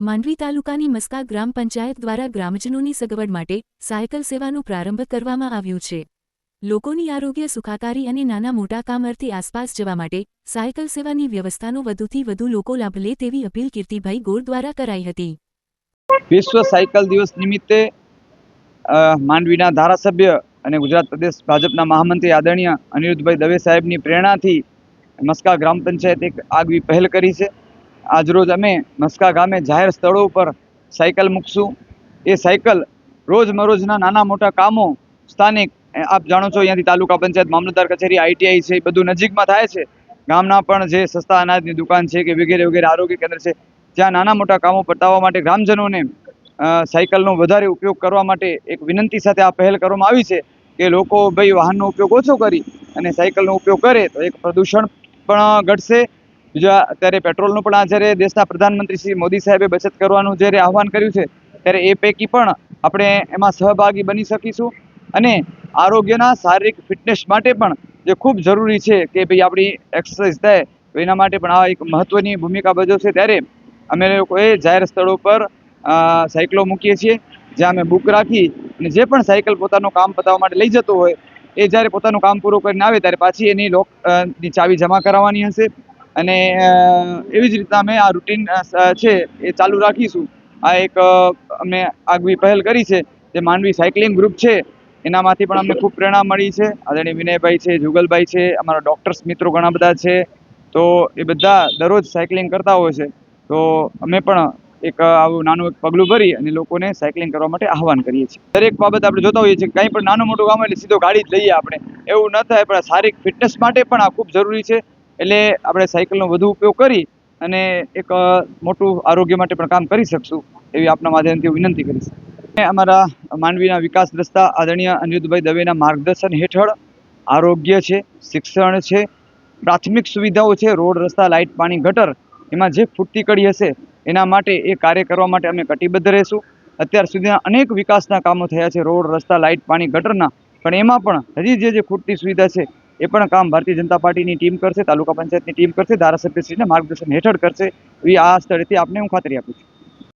માંડવી તાલુકાની મસ્કા ગ્રામ પંચાયત દ્વારા ગ્રામજનોની સગવડ માટે સાયકલ સેવાનો પ્રારંભ કરવામાં આવ્યો છે। લોકોની આરોગ્ય સુખાકારી અને નાના મોટા કામ અર્થે આસપાસ જવા માટે સાયકલ સેવાની વ્યવસ્થાનો વધુથી વધુ લોકો લાભ લે તેવી અપીલ કીર્તિભાઈ ગોર દ્વારા કરાઈ હતી। વિશ્વ સાયકલ દિવસ નિમિત્તે માંડવીના ધારાસભ્ય અને ગુજરાત પ્રદેશ ભાજપના મહામંત્રી આદરણીય અનિરુદ્ધભાઈ દવે સાહેબની પ્રેરણાથી મસ્કા ગ્રામ પંચાયત એક આગવી પહેલ કરી છે। આજરોજ અમે મસ્કા ગામે જાહેર સ્થળો ઉપર સાયકલ મૂકશું। એ સાયકલ રોજમરોજના નાના મોટા કામો સ્થાનિક આપ જાણો છો અહીંયાથી તાલુકા પંચાયત મામલતદાર કચેરી આઈટીઆઈ છે, બધું નજીકમાં થાય છે। ગામના પણ જે સસ્તા અનાજની દુકાન છે કે વગેરે વગેરે આરોગ્ય કેન્દ્ર છે, જ્યાં નાના મોટા કામો પતાવવા માટે ગ્રામજનોને સાયકલનો વધારે ઉપયોગ કરવા માટે એક વિનંતી સાથે આ પહેલ કરવામાં આવી છે કે લોકો ભાઈ વાહનનો ઉપયોગ ઓછો કરી અને સાયકલનો ઉપયોગ કરે તો એક પ્રદૂષણ પણ ઘટશે। બીજા અત્યારે પેટ્રોલનું પણ જ્યારે દેશના પ્રધાનમંત્રી શ્રી મોદી સાહેબે બચત કરવાનું જ્યારે આહવાન કર્યું છે ત્યારે એ પૈકી પણ આપણે એમાં સહભાગી બની શકીશું અને આરોગ્યના શારીરિક ફિટનેસ માટે પણ જે ખૂબ જરૂરી છે કે ભાઈ આપણી એક્સરસાઇઝ થાય તો એના માટે પણ આ એક મહત્ત્વની ભૂમિકા ભજવશે। ત્યારે અમે લોકોએ જાહેર સ્થળો પર સાયકલો મૂકીએ છીએ, જ્યાં અમે બુક રાખી અને જે પણ સાયકલ પોતાનું કામ પતાવવા માટે લઈ જતો હોય એ જ્યારે પોતાનું કામ પૂરું કરીને આવે ત્યારે પાછી એની લોકની ચાવી જમા કરાવવાની હશે અને એવી જ રીતના અમે આ રૂટીન છે એ ચાલુ રાખીશું। આ એક અમે આગવી પહેલ કરી છે જે માંડવી સાયકલિંગ ગ્રુપ છે એનામાંથી પણ અમને ખૂબ પ્રેરણા મળી છે। આદરણીય વિનયભાઈ છે, જુગલભાઈ છે, અમારા ડૉક્ટર્સ મિત્રો ઘણા બધા છે, તો એ બધા દરરોજ સાયકલિંગ કરતા હોય છે। તો અમે પણ એક આવું નાનું એક પગલું ભરી અને લોકોને સાયકલિંગ કરવા માટે આહવાન કરીએ છીએ। દરેક બાબત આપણે જોતા હોઈએ છીએ, કંઈ પણ નાનું મોટું કામ એટલે સીધો ગાડી જ લઈએ આપણે, એવું ન થાય, પણ શારીરિક ફિટનેસ માટે પણ આ ખૂબ જરૂરી છે। એટલે આપણે સાયકલનો વધુ ઉપયોગ કરી અને એક મોટું આરોગ્ય માટે પણ કામ કરી શકશું એવી આપના માધ્યમથી વિનંતી કરીશ। અમારા માંડવીના વિકાસ દ્રષ્ટા આદરણીય અનિરુદ્ધભાઈ દવેના માર્ગદર્શન હેઠળ આરોગ્ય છે, શિક્ષણ છે, પ્રાથમિક સુવિધાઓ છે, રોડ રસ્તા લાઇટ પાણી ગટર, એમાં જે ખૂટતી કડી હશે એના માટે એ કાર્ય કરવા માટે અમે કટિબદ્ધ રહીશું। અત્યાર સુધીના અનેક વિકાસના કામો થયા છે રોડ રસ્તા લાઇટ પાણી ગટરના, પણ એમાં પણ હજી જે ખૂટતી સુવિધા છે એ પણ કામ ભારતીય જનતા પાર્ટીની ટીમ કરશે, તાલુકા પંચાયતની ટીમ કરશે, ધારાસભ્યશ્રીના માર્ગદર્શન હેઠળ કરશે એવી આ સ્થળેથી આપને હું ખાતરી આપું છું।